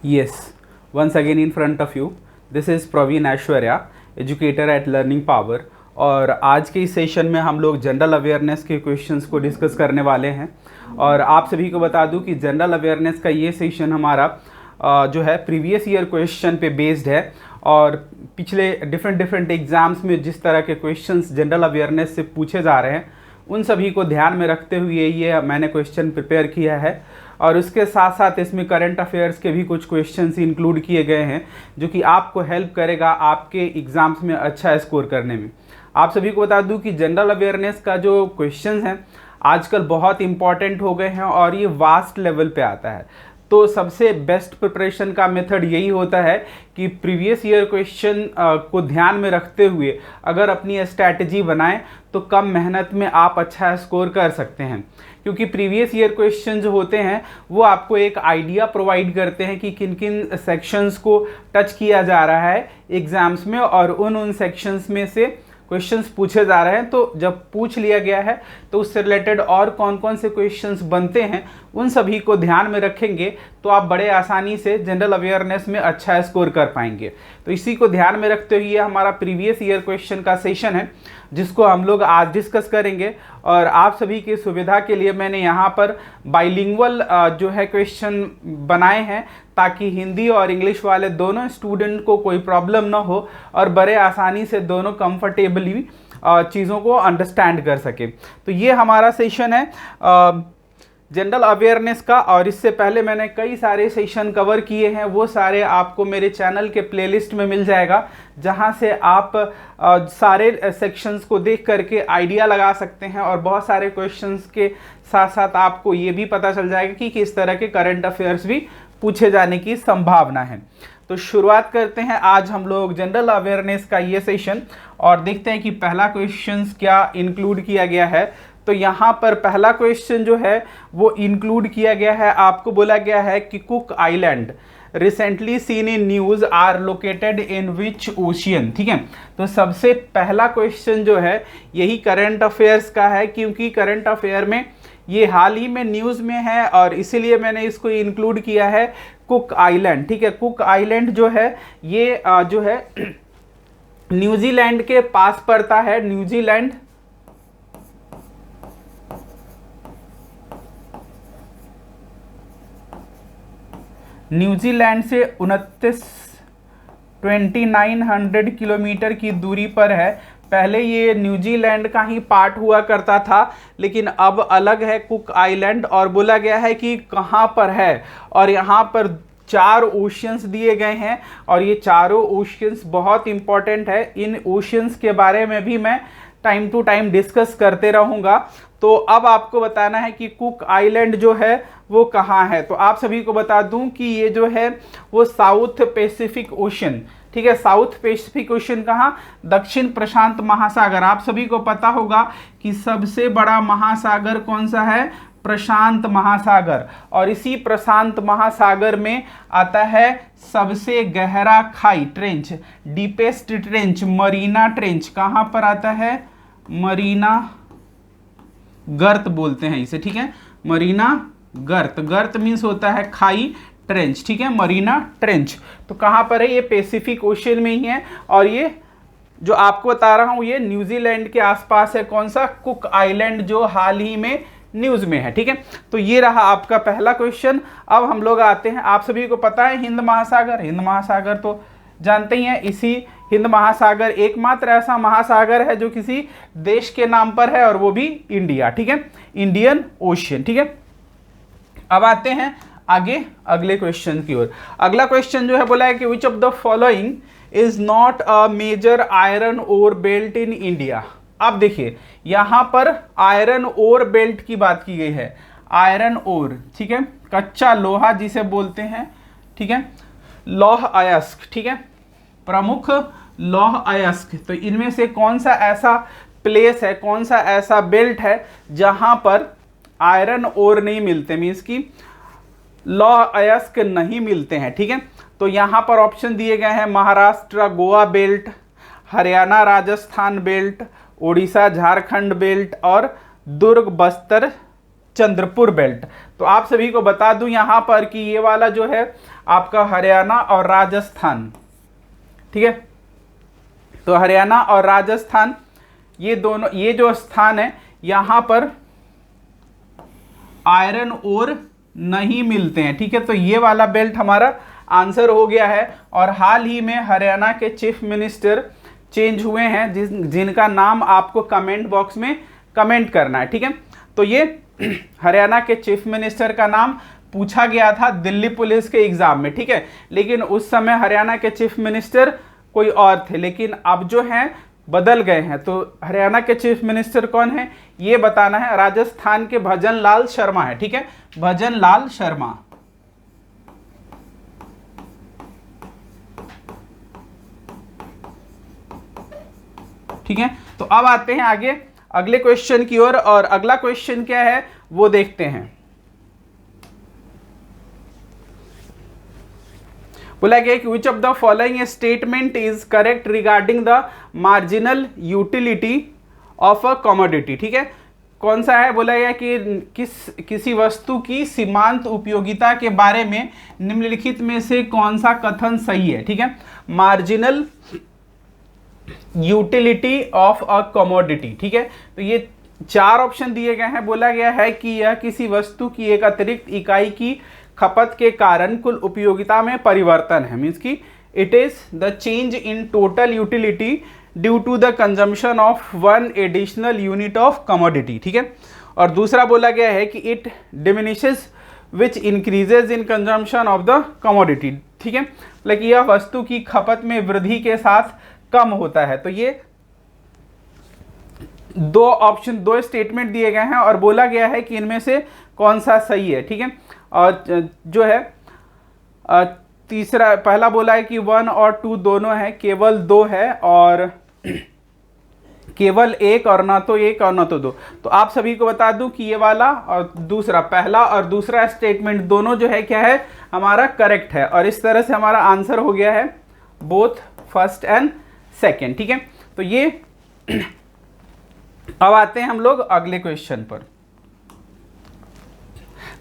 Yes, once again in front of you, this is Praveen Aishwarya, educator eight learning power. और आज के इस session में हम लोग जनरल अवेयरनेस के क्वेश्चंस को डिस्कस करने वाले हैं। और आप सभी को बता दूं कि जनरल अवेयरनेस का ये सेशन हमारा जो है प्रीवियस ईयर क्वेश्चन पे बेस्ड है। और पिछले डिफरेंट एग्जाम्स में जिस तरह के क्वेश्चंस जनरल अवेयरनेस से पूछे जा रहे हैं, उन सभी को ध्यान में रखते हुए ये मैंने क्वेश्चन प्रिपेयर किया है। और उसके साथ साथ इसमें करंट अफेयर्स के भी कुछ क्वेश्चंस इंक्लूड किए गए हैं, जो कि आपको हेल्प करेगा आपके एग्ज़ाम्स में अच्छा स्कोर करने में। आप सभी को बता दूं कि जनरल अवेयरनेस का जो क्वेश्चंस हैं आजकल बहुत इंपॉर्टेंट हो गए हैं और ये वास्ट लेवल पे आता है। तो सबसे बेस्ट प्रिपरेशन का मेथड यही होता है कि प्रीवियस ईयर क्वेश्चन को ध्यान में रखते हुए अगर अपनी स्ट्रैटेजी बनाएं तो कम मेहनत में आप अच्छा स्कोर कर सकते हैं। क्योंकि प्रीवियस ईयर क्वेश्चन जो होते हैं वो आपको एक आइडिया प्रोवाइड करते हैं कि किन किन सेक्शंस को टच किया जा रहा है एग्जाम्स में, और उन सेक्शंस में से क्वेश्चंस पूछे जा रहे हैं। तो जब पूछ लिया गया है तो उससे रिलेटेड और कौन कौन से क्वेश्चंस बनते हैं उन सभी को ध्यान में रखेंगे तो आप बड़े आसानी से जनरल अवेयरनेस में अच्छा स्कोर कर पाएंगे। तो इसी को ध्यान में रखते हुए हमारा प्रीवियस ईयर क्वेश्चन का सेशन है जिसको हम लोग आज डिस्कस करेंगे। और आप सभी की सुविधा के लिए मैंने यहाँ पर बाइलिंगुअल जो है क्वेश्चन बनाए हैं ताकि हिंदी और इंग्लिश वाले दोनों स्टूडेंट को कोई प्रॉब्लम ना हो और बड़े आसानी से दोनों कंफर्टेबली चीज़ों को अंडरस्टैंड कर सके। तो ये हमारा सेशन है जनरल अवेयरनेस का। और इससे पहले मैंने कई सारे सेशन कवर किए हैं, वो सारे आपको मेरे चैनल के प्लेलिस्ट में मिल जाएगा, जहां से आप सारे सेक्शंस को देख करके आइडिया लगा सकते हैं। और बहुत सारे क्वेश्चंस के साथ साथ आपको ये भी पता चल जाएगा कि किस तरह के करंट अफेयर्स भी पूछे जाने की संभावना है। तो शुरुआत करते हैं आज हम लोग जनरल अवेयरनेस का ये सेशन और देखते हैं कि पहला क्वेश्चन क्या इंक्लूड किया गया है। तो यहाँ पर पहला क्वेश्चन जो है वो इंक्लूड किया गया है, आपको बोला गया है कि Cook Island recently seen in news are located in which ocean. ठीक है, तो सबसे पहला क्वेश्चन जो है यही करंट अफेयर्स का है, क्योंकि करंट अफेयर में ये हाल ही में न्यूज़ में है और इसीलिए मैंने इसको इंक्लूड किया है कुक आइलैंड। ठीक है, कुक आइलैंड जो है ये जो है न्यूजीलैंड के पास पड़ता है। न्यूजीलैंड से 2900 किलोमीटर की दूरी पर है। पहले ये न्यूजीलैंड का ही पार्ट हुआ करता था, लेकिन अब अलग है कुक आइलैंड। और बोला गया है कि कहाँ पर है, और यहाँ पर 4 ओशियंस दिए गए हैं और ये चारों ओशियंस बहुत इंपॉर्टेंट है। इन ओशियंस के बारे में भी मैं टाइम टू टाइम डिस्कस करते रहूँगा। तो अब आपको बताना है कि कुक आइलैंड जो है वो कहाँ है। तो आप सभी को बता दूं कि ये जो है वो साउथ पैसिफिक ओशन, ठीक है, साउथ पैसिफिक ओशन कहाँ, दक्षिण प्रशांत महासागर। आप सभी को पता होगा कि सबसे बड़ा महासागर कौन सा है, प्रशांत महासागर। और इसी प्रशांत महासागर में आता है सबसे गहरा खाई trench, deepest trench, Marina trench. कहाँ पर आता है, मरीना गर्त बोलते हैं इसे। ठीक है, मरीना गर्त, गर्त मीन्स होता है खाई, ट्रेंच। ठीक है, मरीना ट्रेंच। तो कहाँ पर है, ये पैसिफिक ओशन में ही है। और ये जो आपको बता रहा हूँ ये न्यूजीलैंड के आसपास है। कौन सा, कुक आइलैंड, जो हाल ही में न्यूज में है। ठीक है, तो ये रहा आपका पहला क्वेश्चन। अब हम लोग आते हैं, आप सभी को पता है हिंद महासागर, हिंद महासागर तो जानते ही हैं। इसी हिंद महासागर एकमात्र ऐसा महासागर है जो किसी देश के नाम पर है, और वो भी इंडिया। ठीक है, इंडियन ओशियन। ठीक है, अब आते हैं आगे अगले क्वेश्चन की ओर। अगला क्वेश्चन जो है बोला है कि which of the following is not a major iron ore belt in India. अब देखिए यहां पर आयरन ओर बेल्ट की बात की गई है, आयरन ओर, ठीक है, कच्चा लोहा जिसे बोलते हैं। ठीक है, लौह अयस्क, ठीक है, प्रमुख लौह अयस्क। तो इनमें से कौन सा ऐसा प्लेस है, कौन सा ऐसा बेल्ट है जहां पर आयरन ओर नहीं मिलते, मीन्स की लौह अयस्क नहीं मिलते हैं। ठीक है, तो यहां पर ऑप्शन दिए गए हैं Maharashtra Goa belt, Haryana Rajasthan belt, Orissa Jharkhand belt और दुर्ग बस्तर चंद्रपुर बेल्ट। तो आप सभी को बता दूं यहाँ पर कि ये वाला जो है आपका हरियाणा और राजस्थान, ठीक है। तो हरियाणा और राजस्थान ये दोनों, ये जो स्थान है यहाँ पर आयरन ओर नहीं मिलते हैं, ठीक है। तो ये वाला बेल्ट हमारा आंसर हो गया है। और हाल ही में हरियाणा के चीफ मिनिस्टर चेंज हुए हैं, जिनका नाम आपको कमेंट बॉक्स में कमेंट करना है, ठीक है। तो ये हरियाणा के चीफ मिनिस्टर का नाम पूछा गया था दिल्ली पुलिस के एग्जाम में, ठीक है। लेकिन उस समय हरियाणा के चीफ मिनिस्टर कोई और थे, लेकिन अब जो हैं बदल गए हैं। तो हरियाणा के चीफ मिनिस्टर कौन है ये बताना है। राजस्थान के भजन लाल शर्मा है, ठीक है, भजन लाल शर्मा। ठीक है, तो अब आते हैं आगे अगले क्वेश्चन की ओर। और अगला क्वेश्चन क्या है वो देखते हैं। बोला गया कि which of the following statement is correct regarding the marginal utility of a commodity, ठीक है। कौन सा है, बोला गया कि किसी वस्तु की सीमांत उपयोगिता के बारे में निम्नलिखित में से कौन सा कथन सही है, ठीक है। Marginal utility of a commodity, ठीक है। तो ये 4 ऑप्शन दिए गए हैं। बोला गया है कि यह किसी वस्तु की एक अतिरिक्त इकाई की खपत के कारण कुल उपयोगिता में परिवर्तन है। मीन्स की it is the change in total utility due to the consumption of 1 additional unit of commodity, ठीक है। और दूसरा बोला गया है कि it diminishes which increases in consumption of the commodity, ठीक है। लाइक यह वस्तु की खपत में वृद्धि के साथ कम होता है। तो ये 2 स्टेटमेंट दिए गए हैं और बोला गया है कि इनमें से कौन सा सही है, ठीक है। और जो है तीसरा, पहला बोला है कि 1 और 2 दोनों है, केवल 2 है, और केवल 1 और ना तो 1 और ना तो 2। तो आप सभी को बता दूं कि ये वाला और दूसरा, पहला और दूसरा स्टेटमेंट दोनों जो है क्या है हमारा करेक्ट है। और इस तरह से हमारा आंसर हो गया है बोथ फर्स्ट एंड सेकेंड, ठीक है। तो ये अब आते हैं हम लोग अगले क्वेश्चन पर।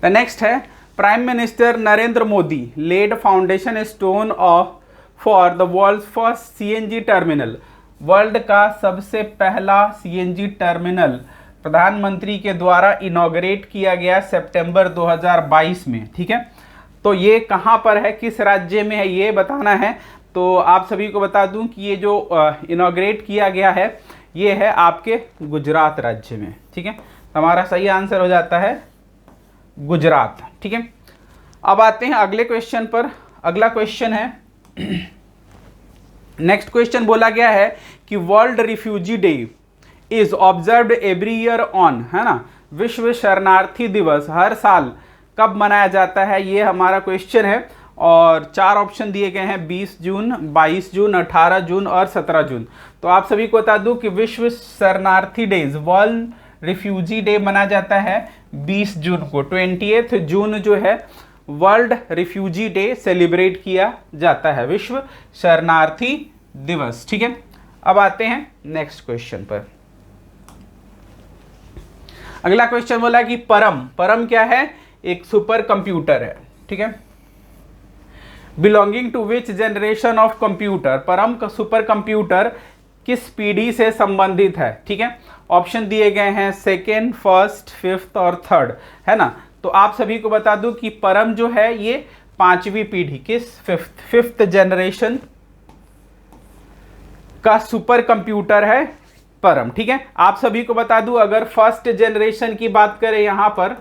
द नेक्स्ट है, prime minister Narendra Modi led foundation stone for the world first CNG terminal. World का सबसे पहला सीएनजी टर्मिनल प्रधानमंत्री के द्वारा इनॉग्रेट किया गया सितंबर 2022 में, ठीक है। तो ये कहाँ पर है, किस राज्य में है ये बताना है। तो आप सभी को बता दूं कि ये जो इनॉग्रेट किया गया है ये है आपके गुजरात राज्य में, ठीक है। हमारा सही आंसर हो जाता है गुजरात, ठीक है। अब आते हैं अगले क्वेश्चन पर। अगला क्वेश्चन है, नेक्स्ट क्वेश्चन बोला गया है कि world refugee day is observed every year on, है ना, विश्व शरणार्थी दिवस हर साल कब मनाया जाता है, ये हमारा क्वेश्चन है। और 4 ऑप्शन दिए गए हैं, 20 जून, 22 जून, 18 जून और 17 जून। तो आप सभी को बता दूं कि विश्व शरणार्थी डेज, वर्ल्ड रिफ्यूजी डे मनाया जाता है 20 जून को। 28 जून जो है वर्ल्ड रिफ्यूजी डे सेलिब्रेट किया जाता है, विश्व शरणार्थी दिवस, ठीक है। अब आते हैं नेक्स्ट क्वेश्चन पर। अगला क्वेश्चन बोला कि परम क्या है, एक सुपर कंप्यूटर है, ठीक है। Belonging to which generation of computer, Param का सुपर कंप्यूटर किस पीढ़ी से संबंधित है, ठीक है। ऑप्शन दिए गए हैं 2nd, 1st, 5th और 3rd, है ना। तो आप सभी को बता दूं कि परम जो है ये 5वीं पीढ़ी, किस 5th जनरेशन का सुपर कंप्यूटर है परम, ठीक है। आप सभी को बता दूं अगर 1st जनरेशन की बात करें, यहां पर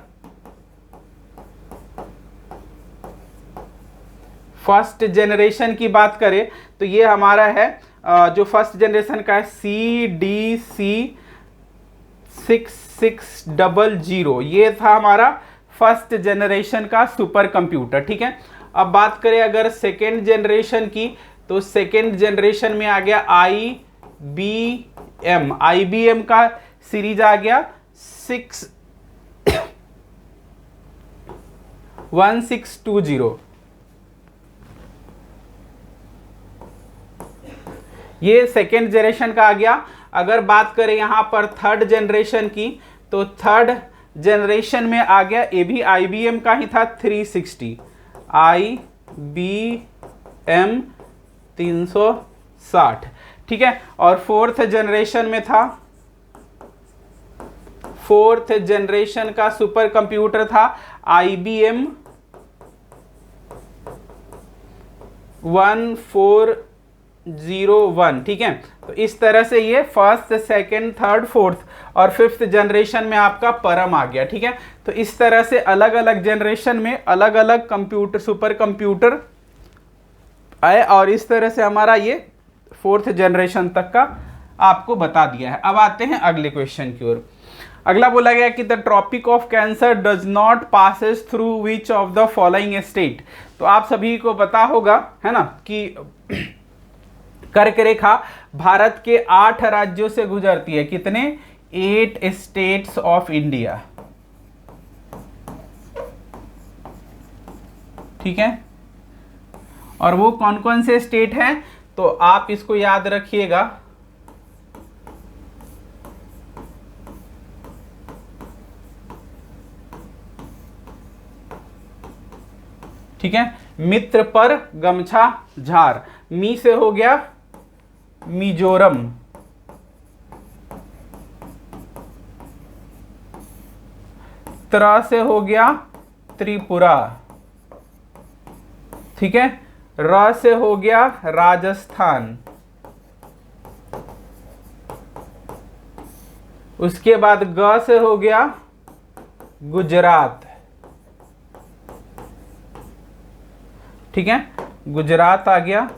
1st जनरेशन की बात करें तो ये हमारा है जो 1st जनरेशन का है CDC 6600, ये था हमारा 1st जनरेशन का सुपर कंप्यूटर, ठीक है। अब बात करें अगर 2nd जनरेशन की, तो 2nd जनरेशन में आ गया IBM का सीरीज आ गया 1620, ये 2nd जनरेशन का आ गया। अगर बात करें यहाँ पर 3rd जनरेशन की, तो 3rd जनरेशन में आ गया, ये भी IBM का ही था 360, IBM 360, ठीक है। और फोर्थ जनरेशन में था, फोर्थ जनरेशन का सुपर कंप्यूटर था IBM 1401, ठीक है। तो इस तरह से ये फर्स्ट, सेकंड, थर्ड, फोर्थ और फिफ्थ जनरेशन में आपका परम आ गया, ठीक है। तो इस तरह से अलग अलग जनरेशन में अलग अलग कंप्यूटर, सुपर कंप्यूटर आए और इस तरह से हमारा ये फोर्थ जनरेशन तक का आपको बता दिया है। अब आते हैं अगले क्वेश्चन की ओर। अगला बोला गया कि the Tropic of Cancer does not passes through which of the following state. तो आप सभी को पता होगा, है ना, कि कर्क रेखा भारत के 8 राज्यों से गुजरती है। कितने? 8 स्टेट्स ऑफ इंडिया, ठीक है। और वो कौन कौन से स्टेट हैं, तो आप इसको याद रखिएगा। ठीक है, मित्र पर गमछा झार, मी से हो गया मिजोरम, त्रा से हो गया त्रिपुरा, ठीक है। र से हो गया राजस्थान, उसके बाद ग से हो गया गुजरात, ठीक है, गुजरात आ गया।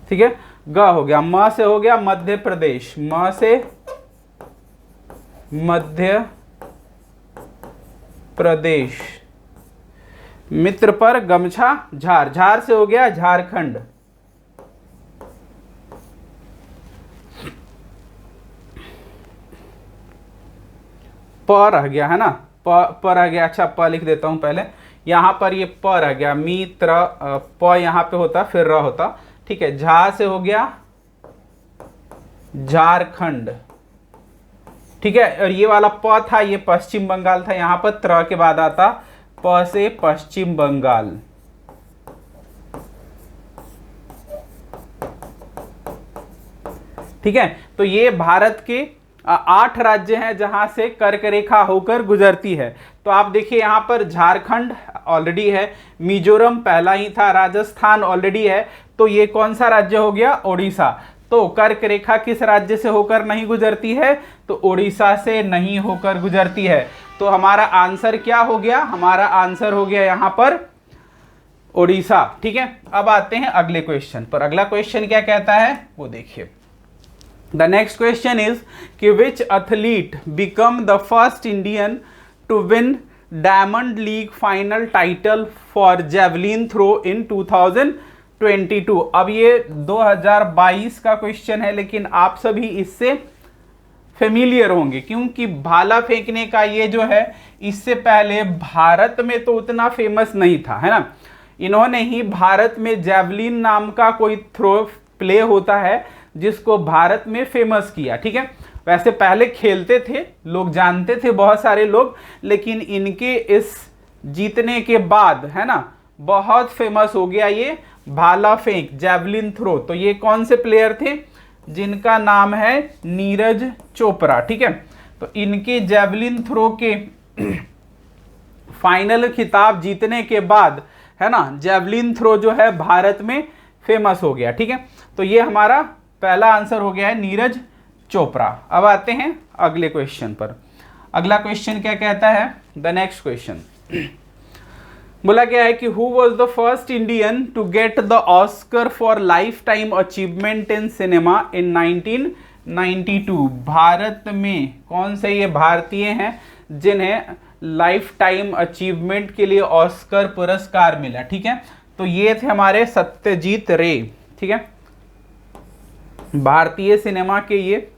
ठीक है, ग हो गया। म से हो गया मध्य प्रदेश, म से मध्य प्रदेश, मित्र पर गमछा झार, झार से हो गया झारखंड, प रह गया, है ना, प रह गया। अच्छा, प लिख देता हूं पहले, यहां पर ये प रह गया, मित्र, प यहां पे होता फिर र होता, ठीक है। झा से हो गया झारखंड, ठीक है। और ये वाला प था, ये पश्चिम बंगाल था, यहां पर त्र के बाद आता प से पश्चिम बंगाल, ठीक है। तो ये भारत के 8 राज्य हैं जहां से कर्क रेखा होकर गुजरती है। तो आप देखिए यहां पर झारखंड ऑलरेडी है, मिजोरम पहला ही था, राजस्थान ऑलरेडी है, तो ये कौन सा राज्य हो गया? ओडिशा। तो कर्क रेखा किस राज्य से होकर नहीं गुजरती है? तो ओडिशा से नहीं होकर गुजरती है। तो हमारा आंसर क्या हो गया? हमारा आंसर हो गया यहां पर ओडिशा, ठीक है। अब आते हैं अगले क्वेश्चन पर। अगला क्वेश्चन क्या कहता है वो देखिए। द नेक्स्ट क्वेश्चन इज कि which athlete become the first Indian to win diamond league final title for javelin throw in 2022। अब ये 2022 का क्वेश्चन है, लेकिन आप सभी इससे फेमिलियर होंगे क्योंकि भाला फेंकने का ये जो है इससे पहले भारत में तो उतना फेमस नहीं था, है ना। इन्होंने ही भारत में जेवलिन नाम का कोई थ्रो प्ले होता है जिसको भारत में फेमस किया, ठीक है। वैसे पहले खेलते थे लोग, जानते थे बहुत सारे लोग, लेकिन इनके इस जीतने के बाद, है ना, बहुत फेमस हो गया ये भाला फेंक, जेवलिन थ्रो। तो ये कौन से प्लेयर थे? जिनका नाम है नीरज चोपड़ा, ठीक है। तो इनके जेवलिन थ्रो के फाइनल खिताब जीतने के बाद, है ना, जेवलिन थ्रो जो है भारत में फेमस हो गया, ठीक है। तो ये हमारा पहला आंसर हो गया है नीरज चोपड़ा। अब आते हैं अगले क्वेश्चन पर। अगला क्वेश्चन क्या कहता है? द नेक्स्ट क्वेश्चन बोला गया है कि who was the first Indian to get the Oscar for lifetime achievement in cinema in 1992। Bharat में कौन से ये भारतीय हैं जिन्हें लाइफ टाइम अचीवमेंट के लिए ऑस्कर पुरस्कार मिला, ठीक है। तो ये थे हमारे सत्यजीत रे, ठीक है, भारतीय सिनेमा के ये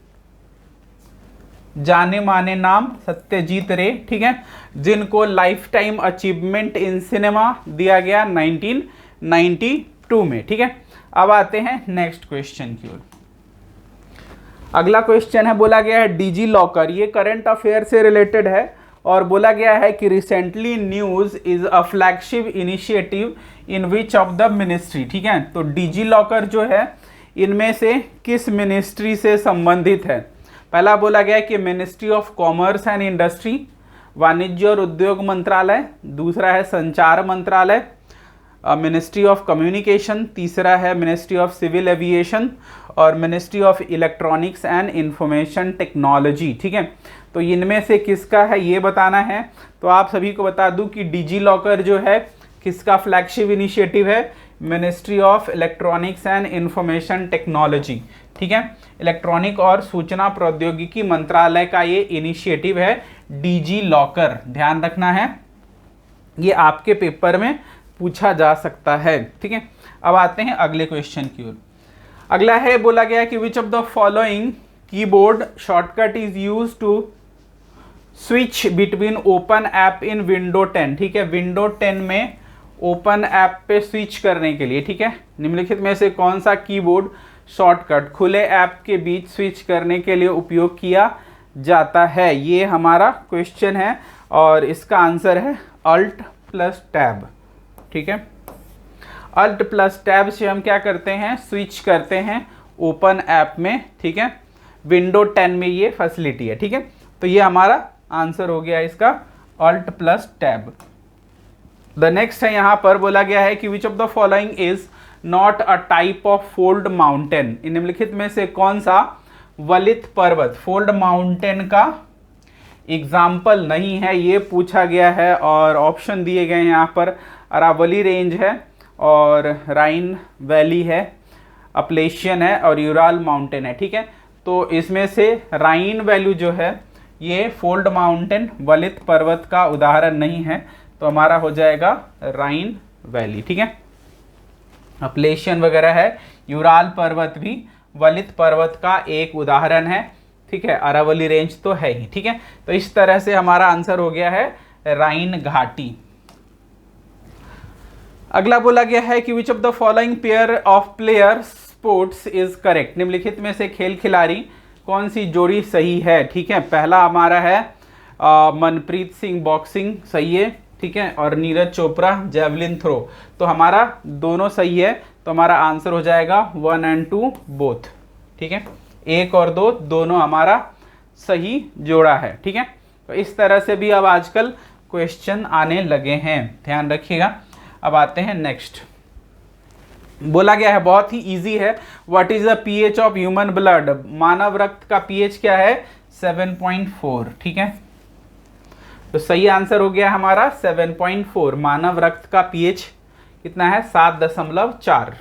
जाने माने नाम सत्यजीत रे, ठीक है, जिनको life time achievement in cinema दिया गया 1992 में, ठीक है। अब आते हैं नेक्स्ट क्वेश्चन की ओर। अगला क्वेश्चन है, बोला गया है डिजी लॉकर, ये करंट अफेयर से रिलेटेड है और बोला गया है कि recently news is a flagship initiative in which of the ministry. ठीक है, तो डिजी लॉकर जो है इनमें से किस मिनिस्ट्री से संबंधित है? पहला बोला गया है कि ministry of commerce and industry, वाणिज्य और उद्योग मंत्रालय, दूसरा है संचार मंत्रालय, मिनिस्ट्री ऑफ कम्युनिकेशन, तीसरा है मिनिस्ट्री ऑफ सिविल एविएशन और ministry of electronics and information technology. ठीक है, तो इनमें से किसका है ये बताना है। तो आप सभी को बता दूं कि डिजी लॉकर जो है किसका फ्लैगशिप इनिशिएटिव है? Ministry of electronics and information technology. ठीक है, इलेक्ट्रॉनिक और सूचना प्रौद्योगिकी मंत्रालय का ये इनिशिएटिव है डिजी लॉकर, ध्यान रखना है, ये आपके पेपर में पूछा जा सकता है। ठीक है, अब आते हैं अगले क्वेश्चन की ओर। अगला है, बोला गया कि which of the following keyboard shortcut is use to switch between open app in window 10। ठीक है, विंडो 10 में ओपन ऐप पे स्विच करने के लिए, ठीक है, निम्नलिखित में से कौन सा कीबोर्ड शॉर्टकट खुले ऐप के बीच स्विच करने के लिए उपयोग किया जाता है? ये हमारा क्वेश्चन है और इसका आंसर है अल्ट प्लस टैब। ठीक है, अल्ट प्लस टैब से हम क्या करते हैं? स्विच करते हैं ओपन ऐप में। ठीक है, विंडो 10 में ये फैसिलिटी है। ठीक है, तो ये हमारा आंसर हो गया इसका alt plus tab. The next है, यहाँ पर बोला गया है कि which of the following is not a type of fold mountain. निम्नलिखित में से कौन सा वलित पर्वत फोल्ड माउंटेन का एग्जाम्पल नहीं है, ये पूछा गया है और ऑप्शन दिए गए हैं यहाँ पर। अरावली रेंज है और राइन वैली है, अपलेशियन है और यूराल माउंटेन है। ठीक है, तो इसमें से राइन वैली जो है ये फोल्ड माउंटेन वलित पर्वत का उदाहरण नहीं है, तो हमारा हो जाएगा राइन वैली। ठीक है, अपलेशियन वगैरह है, यूराल पर्वत भी वलित पर्वत का एक उदाहरण है। ठीक है, अरावली रेंज तो है ही। ठीक है, तो इस तरह से हमारा आंसर हो गया है राइन घाटी। अगला बोला गया है कि which of the following pair of player sports is correct. निम्नलिखित में से खेल खिलाड़ी कौन सी जोड़ी सही है? ठीक है, पहला हमारा है मनप्रीत सिंह बॉक्सिंग, सही है। ठीक है, और नीरज चोपड़ा जेवलिन थ्रो, तो हमारा दोनों सही है, तो हमारा आंसर हो जाएगा 1 और 2 बोथ। ठीक है, 1 और 2 दोनों हमारा सही जोड़ा है। ठीक है, तो इस तरह से भी अब आजकल क्वेश्चन आने लगे हैं, ध्यान रखिएगा। अब आते हैं नेक्स्ट। बोला गया है, बहुत ही इजी है, what is the pH of human blood. मानव रक्त का पीएच क्या है? 7.4। ठीक है, तो सही आंसर हो गया हमारा 7.4। मानव रक्त का पीएच कितना है? 7.4।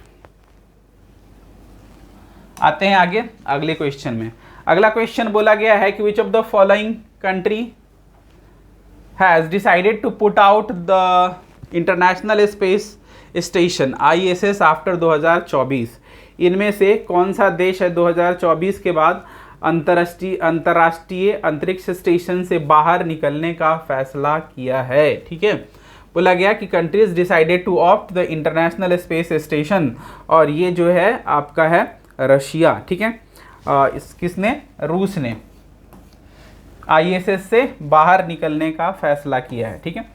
आते हैं आगे अगले क्वेश्चन में। अगला क्वेश्चन बोला गया है कि which of the following country has decided to put out the international space station ISS after 2024। इनमें से कौन सा देश है 2024 के बाद अंतर्राष्ट्रीय अंतरिक्ष स्टेशन से बाहर निकलने का फैसला किया है? ठीक है, बोला गया कि countries decided to opt the international space station, और ये जो है आपका है रशिया। ठीक है, किसने? रूस ने ISS से बाहर निकलने का फैसला किया है। ठीक है,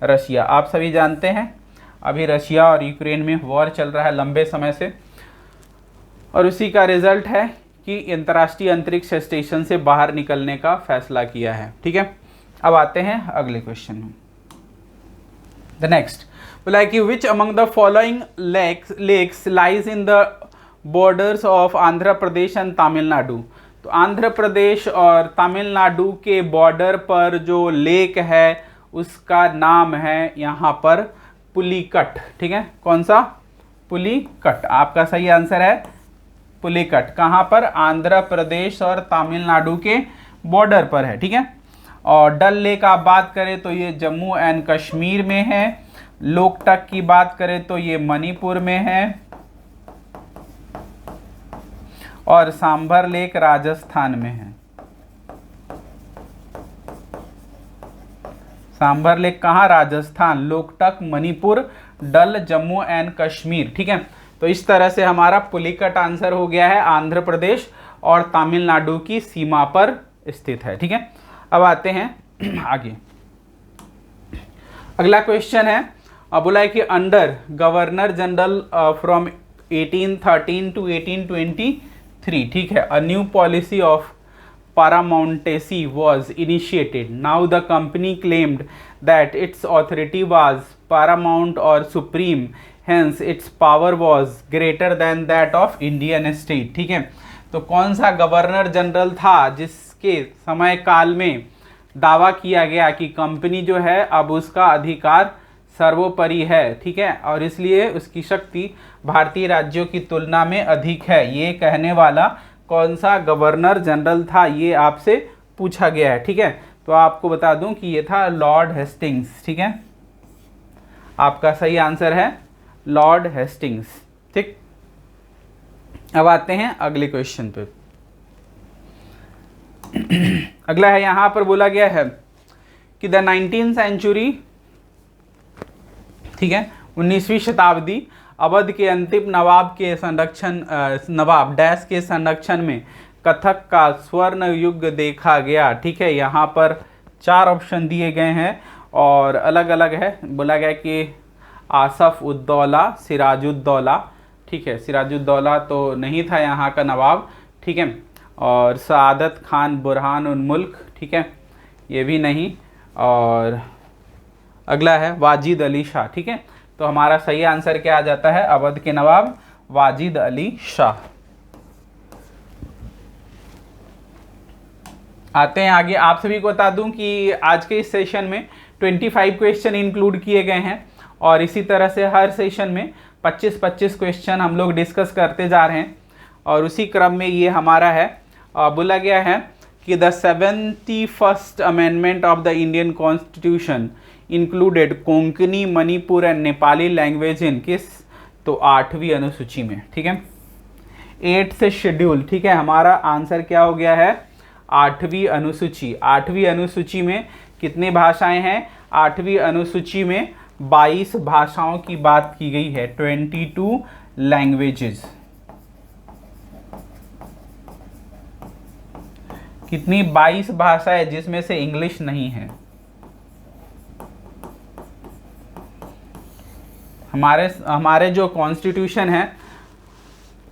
रशिया, आप सभी जानते हैं अभी रशिया और यूक्रेन में वॉर चल रहा है लंबे समय से, और उसी का रिजल्ट है कि अंतर्राष्ट्रीय अंतरिक्ष स्टेशन से बाहर निकलने का फैसला किया है। ठीक है, अब आते हैं अगले क्वेश्चन में। द नेक्स्ट बोला है कि which among the following lakes lies in the borders of Andhra Pradesh and Tamil Nadu. तो आंध्र प्रदेश और तमिलनाडु के बॉर्डर पर जो लेक है उसका नाम है यहाँ पर पुलिकट। ठीक है, कौन सा? पुलिकट, आपका सही आंसर है पुलिकट। कहाँ पर? आंध्र प्रदेश और तमिलनाडु के बॉर्डर पर है। ठीक है, और डल लेक आप बात करें तो ये जम्मू एंड कश्मीर में है। लोकटक की बात करें तो ये मणिपुर में है, और सांभर लेक राजस्थान में है। सांभर लेक कहाँ? राजस्थान। लोकटक मणिपुर, डल जम्मू एंड कश्मीर। ठीक है, तो इस तरह से हमारा पुलिकट आंसर हो गया है आंध्र प्रदेश और तमिलनाडु की सीमा पर स्थित है। ठीक है, अब आते हैं आगे। अगला क्वेश्चन है, बोला है कि under governor general from 1813 to 1823, ठीक है, a new policy of paramountcy was initiated. Now the company claimed that its authority was paramount or supreme, hence its power was greater than that of Indian state. ठीक है, तो कौन सा governor general था जिसके समय काल में दावा किया गया कि कंपनी जो है अब उसका अधिकार सर्वोपरि है, ठीक है, और इसलिए उसकी शक्ति भारतीय राज्यों की तुलना में अधिक है। ये कहने वाला कौन सा गवर्नर जनरल था, ये आपसे पूछा गया है। ठीक है, तो आपको बता दूं कि ये था लॉर्ड हेस्टिंग्स। ठीक है, आपका सही आंसर है लॉर्ड हेस्टिंग्स। ठीक, अब आते हैं अगले क्वेश्चन पे। अगला है, यहां पर बोला गया है कि द 19th सेंचुरी, ठीक है, 19वीं शताब्दी अवध के अंतिम नवाब के संरक्षण नवाब डैश के संरक्षण में कथक का स्वर्ण युग देखा गया। ठीक है, यहाँ पर 4 ऑप्शन दिए गए हैं और अलग अलग है। बोला गया कि आसफ उद्दौला, सिराजुद्दौला, ठीक है, सिराजुद्दौला तो नहीं था यहाँ का नवाब, ठीक है, और सआदत खान बुरहान उन मुल्क, ठीक है, ये भी नहीं, और अगला है वाजिद अली शाह। ठीक है, तो हमारा सही आंसर क्या आ जाता है, अवध के नवाब वाजिद अली शाह। आते हैं आगे। आप सभी को बता दूं कि आज के इस सेशन में 25 क्वेश्चन इंक्लूड किए गए हैं और इसी तरह से हर सेशन में 25-25 क्वेश्चन हम लोग डिस्कस करते जा रहे हैं और उसी क्रम में ये हमारा है। बोला गया है कि the 71st amendment of the Indian constitution included Konkani, Manipur and Nepali language in किस, तो 8वीं अनुसूची में। ठीक है, 8 से शेड्यूल, ठीक है, हमारा आंसर क्या हो गया है, 8वीं अनुसूची। 8वीं अनुसूची में कितनी भाषाएं हैं, 8वीं अनुसूची में 22 भाषाओं की बात की गई है, 22 लैंग्वेजेस। कितनी, 22 भाषाएं, जिसमें से इंग्लिश नहीं है। हमारे जो कॉन्स्टिट्यूशन है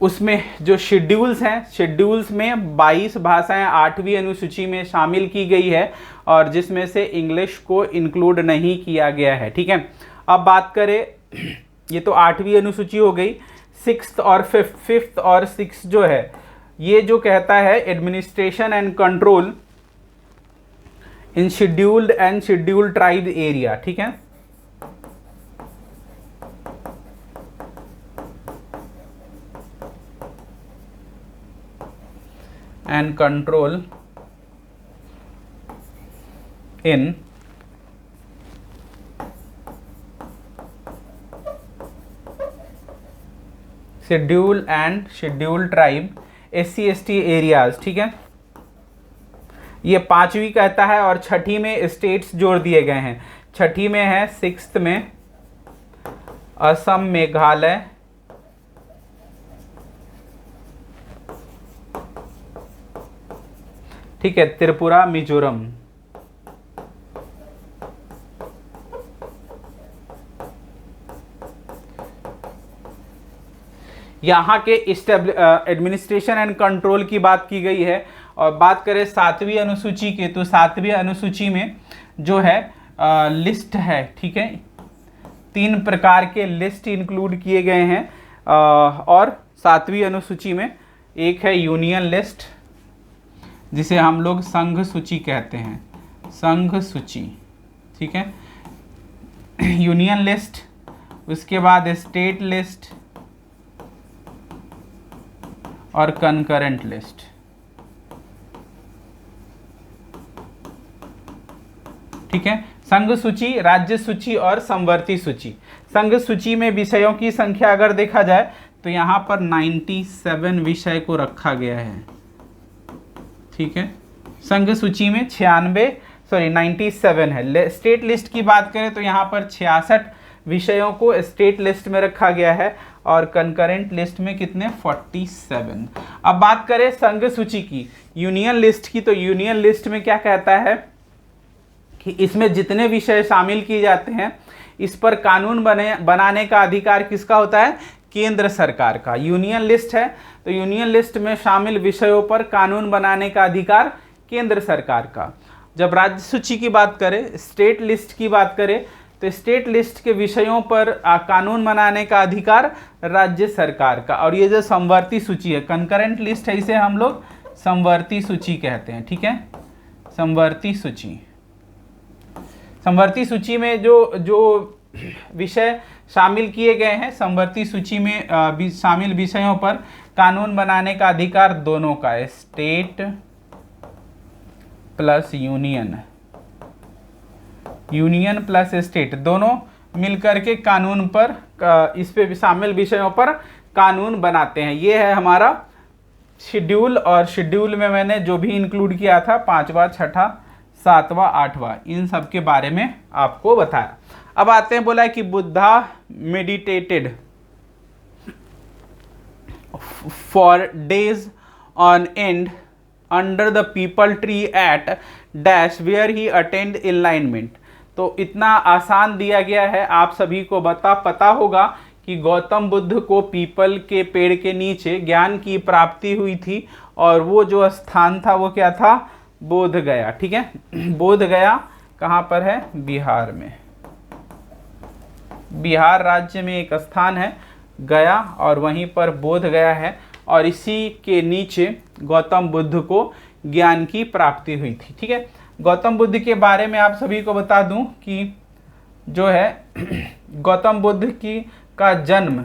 उसमें जो शेड्यूल्स हैं, शेड्यूल्स में 22 भाषाएं 8वीं अनुसूची में शामिल की गई है और जिसमें से इंग्लिश को इंक्लूड नहीं किया गया है। ठीक है, अब बात करें, ये तो 8वीं अनुसूची हो गई। 6th और 5th और 6th जो है, ये जो कहता है administration and control in scheduled and scheduled tribe area. ठीक है, and control in schedule and scheduled tribe SC/ST areas। ठीक है, ये 5वीं कहता है और 6ठी में स्टेट्स जोड़ दिए गए हैं। 6ठी में है, 6th में असम, मेघालय, ठीक है, त्रिपुरा, मिजोरम। यहाँ के एडमिनिस्ट्रेशन एंड कंट्रोल की बात की गई है। और बात करें 7वीं अनुसूची की, तो 7वीं अनुसूची में जो है लिस्ट है, ठीक है, 3 प्रकार के लिस्ट इंक्लूड किए गए हैं। और 7वीं अनुसूची में एक है यूनियन लिस्ट, जिसे हम लोग संघ सूची कहते हैं, संघ सूची। ठीक है, यूनियन लिस्ट, उसके बाद स्टेट लिस्ट और कंकरेंट लिस्ट। ठीक है, संघ सूची, राज्य सूची और समवर्ती सूची। संघ सूची में विषयों की संख्या अगर देखा जाए तो यहाँ पर 97 विषय को रखा गया है। ठीक है, संघ सूची में 97 है। स्टेट लिस्ट की बात करें तो यहाँ पर 66 विषयों को स्टेट लिस्ट में रखा गया है और कंकरेंट लिस्ट में कितने 47। अब बात करें संघ सूची की, यूनियन लिस्ट की, तो यूनियन लिस्ट में क्या कहता है कि इसमें जितने विषय शामिल किए जाते हैं इस पर कानून बनाने का अधिकार किसका होता है, केंद्र सरकार का। यूनियन लिस्ट है तो यूनियन लिस्ट में शामिल विषयों पर कानून बनाने का अधिकार केंद्र सरकार का। जब राज्य सूची की बात करें, स्टेट लिस्ट की बात करें, तो स्टेट लिस्ट के विषयों पर कानून बनाने का अधिकार राज्य सरकार का। और ये जो समवर्ती सूची है, कंकरेंट लिस्ट है, इसे हम लोग समवर्ती सूची कहते हैं, ठीक है, समवर्ती सूची। समवर्ती सूची में जो विषय शामिल किए गए हैं, समवर्ती सूची में शामिल विषयों पर कानून बनाने का अधिकार दोनों का है, state plus union, union plus state, दोनों मिलकर के कानून पर इस पे शामिल विषयों पर कानून बनाते हैं। ये है हमारा शेड्यूल, और शेड्यूल में मैंने जो भी इंक्लूड किया था 5वां, 6ठा, 7वां, 8वां, इन सब के बारे में आपको बताया। अब आते हैं, बोला है कि Buddha meditated for days on end under the peepal tree at dash where he attained enlightenment. तो इतना आसान दिया गया है, आप सभी को पता होगा कि गौतम बुद्ध को पीपल के पेड़ के नीचे ज्ञान की प्राप्ति हुई थी, और वो जो स्थान था वो क्या था, बोध गया, ठीक है। बोध गया कहाँ पर है, बिहार में, बिहार राज्य में एक स्थान है गया, और वहीं पर बोध गया है, और इसी के नीचे गौतम बुद्ध को ज्ञान की प्राप्ति हुई थी, ठीक है। गौतम बुद्ध के बारे में आप सभी को बता दूं कि जो है गौतम बुद्ध की का जन्म,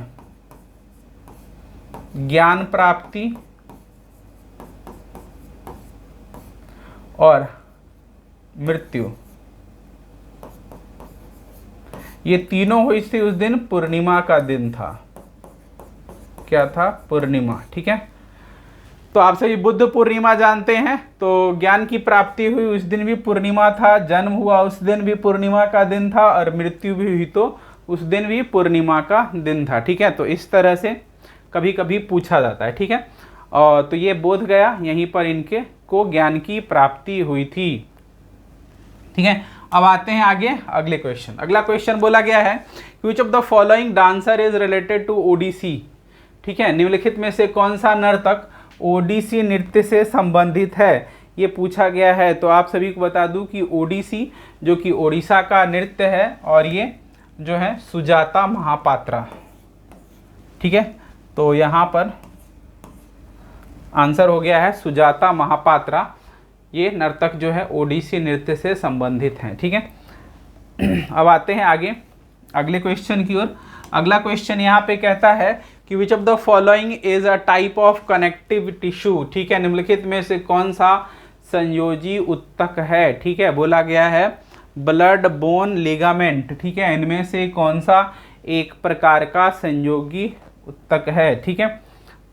ज्ञान प्राप्ति और मृत्यु, ये तीनों हुई थी उस दिन, पूर्णिमा का दिन था। क्या था, पूर्णिमा, ठीक है। तो आप सभी बुद्ध पूर्णिमा जानते हैं, तो ज्ञान की प्राप्ति हुई उस दिन भी पूर्णिमा था, जन्म हुआ उस दिन भी पूर्णिमा का दिन था, और मृत्यु भी हुई तो उस दिन भी पूर्णिमा का दिन था, ठीक है। तो इस तरह से कभी कभी पूछा जाता है, ठीक है। और तो ये बोध गया, यहीं पर इनके को ज्ञान की प्राप्ति हुई थी, ठीक है। अब आते हैं आगे अगले क्वेश्चन। अगला क्वेश्चन बोला गया है, which of the following dancer is related to Odissi, ठीक है, निम्नलिखित में से कौन सा नर्तक ओडिसी नृत्य से संबंधित है, ये पूछा गया है। तो आप सभी को बता दूं कि ओडिसी जो कि ओडिशा का नृत्य है, और ये जो है सुजाता महापात्रा, ठीक है। तो यहाँ पर आंसर हो गया है सुजाता महापात्रा, ये नर्तक जो है ओडिसी नृत्य से संबंधित हैं, ठीक है। अब आते हैं आगे अगले क्वेश्चन की ओर। अगला क्वेश्चन यहाँ पे कहता है कि which of the following is a type of connective tissue, ठीक है, निम्नलिखित में से कौन सा संयोजी उत्तक है, ठीक है। बोला गया है ब्लड बोन लिगामेंट, ठीक है, इनमें से कौन सा एक प्रकार का संयोगी उत्तक है, ठीक है।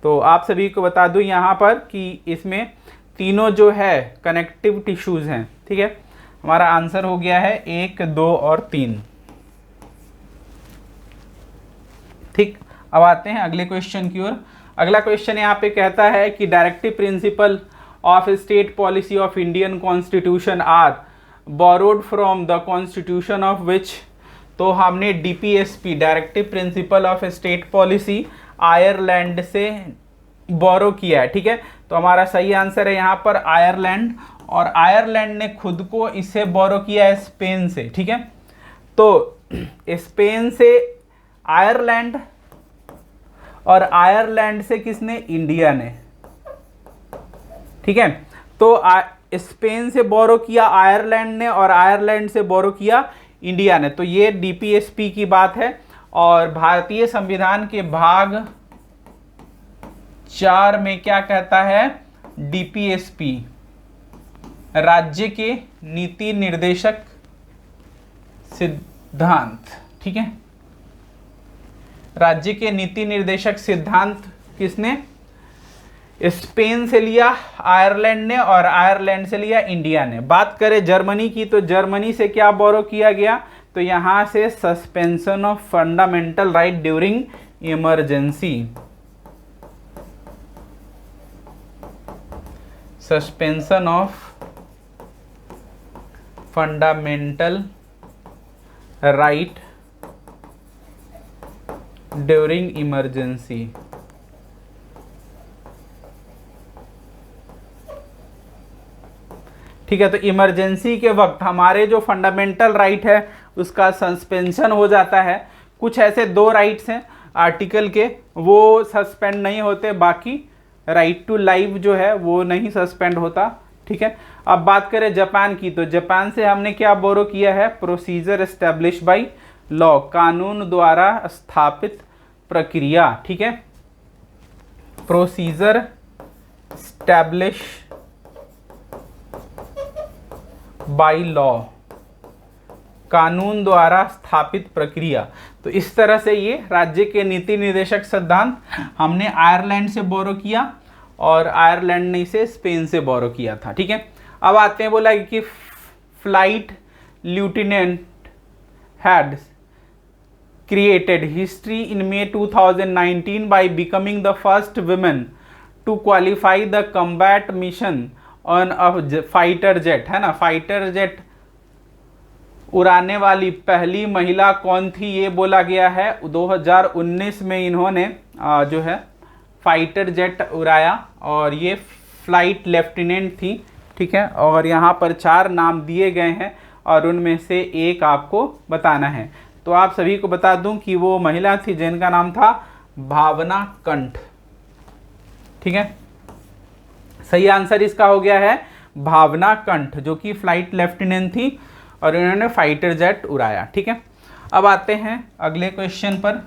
तो आप सभी को बता दूं यहाँ पर कि इसमें तीनों जो है कनेक्टिव टिश्यूज हैं, ठीक है। हमारा आंसर हो गया है 1, 2 और 3, ठीक। अब आते हैं अगले क्वेश्चन की ओर। अगला क्वेश्चन यहाँ पे कहता है कि directive principle of state policy of Indian constitution are borrowed from the constitution of which. तो हमने DPSP, directive principle of state policy, Ireland से बोरो किया है, ठीक है। तो हमारा सही आंसर है यहाँ पर आयरलैंड, और आयरलैंड ने खुद को इसे बोरो किया है स्पेन से, ठीक है। तो स्पेन से आयरलैंड, और आयरलैंड से किसने, इंडिया ने, ठीक है। तो स्पेन से बोरो किया आयरलैंड ने, और आयरलैंड से बोरो किया इंडिया ने। तो ये डीपीएसपी की बात है, और भारतीय संविधान के भाग 4 में क्या कहता है, डीपीएसपी राज्य के नीति निर्देशक सिद्धांत, ठीक है। राज्य के नीति निर्देशक सिद्धांत किसने, स्पेन से लिया आयरलैंड ने, और आयरलैंड से लिया इंडिया ने। बात करें जर्मनी की, तो जर्मनी से क्या बोरो किया गया, तो यहाँ से suspension of fundamental right during emergency suspension of fundamental right during emergency. ठीक है, तो इमरजेंसी के वक्त हमारे जो फंडामेंटल राइट है उसका सस्पेंशन हो जाता है। कुछ ऐसे दो राइट्स हैं आर्टिकल के, वो सस्पेंड नहीं होते, बाकी राइट टू लाइफ जो है वो नहीं सस्पेंड होता। ठीक है, अब बात करें जापान की, तो जापान से हमने क्या बोरो किया है, प्रोसीजर एस्टेब्लिश बाय लॉ, कानून द्वारा स्थापित प्रक्रिया। ठीक है, प्रोसीजर एस्टेब्लिश बाय लॉ, कानून द्वारा स्थापित प्रक्रिया। तो इस तरह से ये राज्य के नीति निर्देशक सिद्धांत हमने आयरलैंड से बोरो किया और आयरलैंड ने इसे स्पेन से बोरो किया था। ठीक है, अब आते हैं, बोला कि flight lieutenant had created history in May 2019 by becoming the first women to qualify the combat mission on a fighter jet, है ना, फाइटर जेट उड़ाने वाली पहली महिला कौन थी, ये बोला गया है। 2019 में इन्होंने जो है फाइटर जेट उड़ाया और ये फ्लाइट लेफ्टिनेंट थी। ठीक है, और यहाँ पर 4 नाम दिए गए हैं और उनमें से एक आपको बताना है। तो आप सभी को बता दूं कि वो महिला थी जिनका नाम था भावना कंठ। ठीक है, सही आंसर इसका हो गया है भावना कंठ, जो कि फ्लाइट लेफ्टिनेंट थी और इन्होंने फाइटर जेट उड़ाया। ठीक है, अब आते हैं अगले क्वेश्चन पर।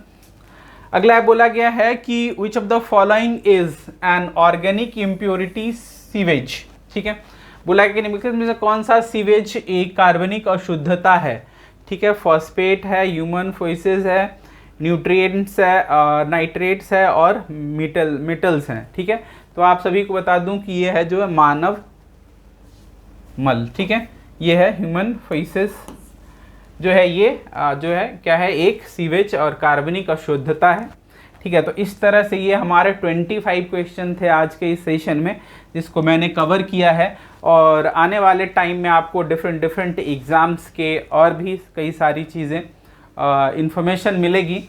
अगला बोला गया है कि which of the following is an organic impurity sewage. ठीक है, बोला कि निम्नलिखित में से कौन सा सीवेज एक कार्बनिक अशुद्धता है। ठीक है, फॉस्फेट है, ह्यूमन फेसेस है, न्यूट्रिएंट्स है, नाइट्रेट्स है और मेटल्स हैं। ठीक है, तो आप सभी को बता दूं कि ये है जो है मानव मल। ठीक है, ये है ह्यूमन फेसेस जो है, ये जो है क्या है, एक सीवेज और कार्बनिक अशुद्धता है। ठीक है, तो इस तरह से ये हमारे 25 क्वेश्चन थे आज के इस सेशन में, जिसको मैंने कवर किया है। और आने वाले टाइम में आपको डिफरेंट एग्ज़ाम्स के और भी कई सारी चीज़ें इन्फॉर्मेशन मिलेगी।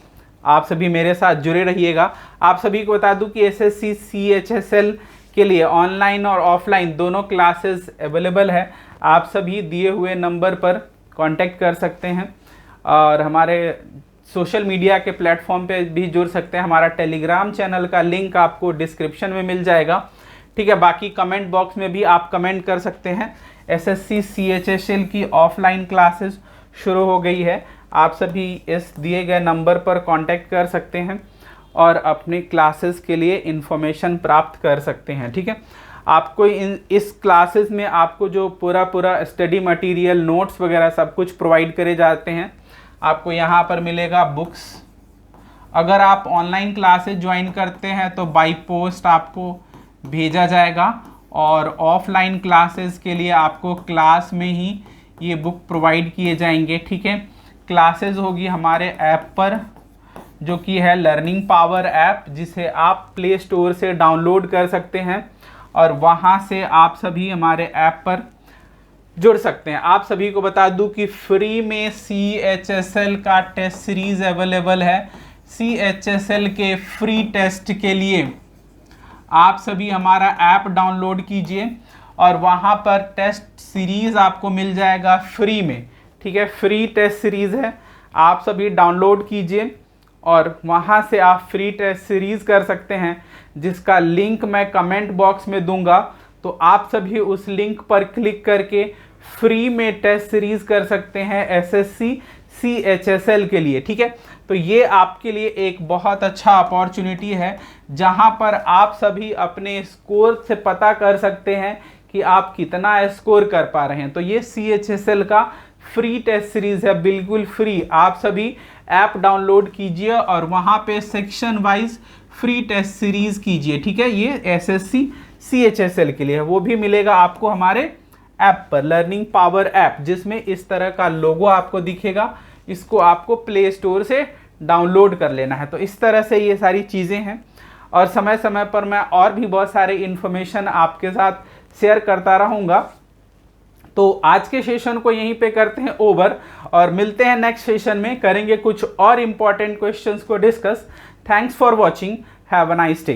आप सभी मेरे साथ जुड़े रहिएगा। आप सभी को बता दूं कि एसएससी CHSL के लिए ऑनलाइन और ऑफलाइन दोनों क्लासेस अवेलेबल है। आप सभी दिए हुए नंबर पर कांटेक्ट कर सकते हैं और हमारे सोशल मीडिया के प्लेटफॉर्म पे भी जुड़ सकते हैं। हमारा टेलीग्राम चैनल का लिंक आपको डिस्क्रिप्शन में मिल जाएगा। ठीक है, बाकी कमेंट बॉक्स में भी आप कमेंट कर सकते हैं। एसएससी CHSL की ऑफलाइन क्लासेस शुरू हो गई है। आप सभी इस दिए गए नंबर पर कांटेक्ट कर सकते हैं और अपनी क्लासेस के लिए इन्फॉर्मेशन प्राप्त कर सकते हैं। ठीक है, आपको इस क्लासेस में आपको जो पूरा स्टडी मटेरियल, नोट्स वगैरह सब कुछ प्रोवाइड करे जाते हैं। आपको यहाँ पर मिलेगा बुक्स। अगर आप ऑनलाइन क्लासेस ज्वाइन करते हैं तो बाय पोस्ट आपको भेजा जाएगा और ऑफलाइन क्लासेस के लिए आपको क्लास में ही ये बुक प्रोवाइड किए जाएंगे। ठीक है, क्लासेस होगी हमारे ऐप पर, जो कि है लर्निंग पावर ऐप, जिसे आप प्ले स्टोर से डाउनलोड कर सकते हैं और वहाँ से आप सभी हमारे ऐप पर जुड़ सकते हैं। आप सभी को बता दूं कि फ्री में CHSL का टेस्ट सीरीज़ अवेलेबल है। CHSL के फ्री टेस्ट के लिए आप सभी हमारा ऐप डाउनलोड कीजिए और वहाँ पर टेस्ट सीरीज़ आपको मिल जाएगा फ्री में। ठीक है, फ्री टेस्ट सीरीज़ है, आप सभी डाउनलोड कीजिए और वहाँ से आप फ्री टेस्ट सीरीज़ कर सकते हैं, जिसका लिंक मैं कमेंट बॉक्स में दूंगा। तो आप सभी उस लिंक पर क्लिक करके फ्री में टेस्ट सीरीज़ कर सकते हैं एसएससी CHSL के लिए। ठीक है, तो ये आपके लिए एक बहुत अच्छा अपॉर्चुनिटी है, जहां पर आप सभी अपने स्कोर से पता कर सकते हैं कि आप कितना स्कोर कर पा रहे हैं। तो ये CHSL का फ्री टेस्ट सीरीज़ है, बिल्कुल फ्री। आप सभी ऐप डाउनलोड कीजिए और वहां पे section wise free test series कीजिए। ठीक है, ये एसएससी CHSL के लिए है, वो भी मिलेगा आपको हमारे ऐप पर, लर्निंग पावर ऐप, जिसमें इस तरह का लोगो आपको दिखेगा। इसको आपको प्ले स्टोर से डाउनलोड कर लेना है। तो इस तरह से ये सारी चीज़ें हैं और समय समय पर मैं और भी बहुत सारे इन्फॉर्मेशन आपके साथ शेयर करता रहूँगा। तो आज के सेशन को यहीं पे करते हैं ओवर और मिलते हैं नेक्स्ट सेशन में, करेंगे कुछ और इम्पॉर्टेंट क्वेश्चंस को discuss. Thanks for watching, have a nice day.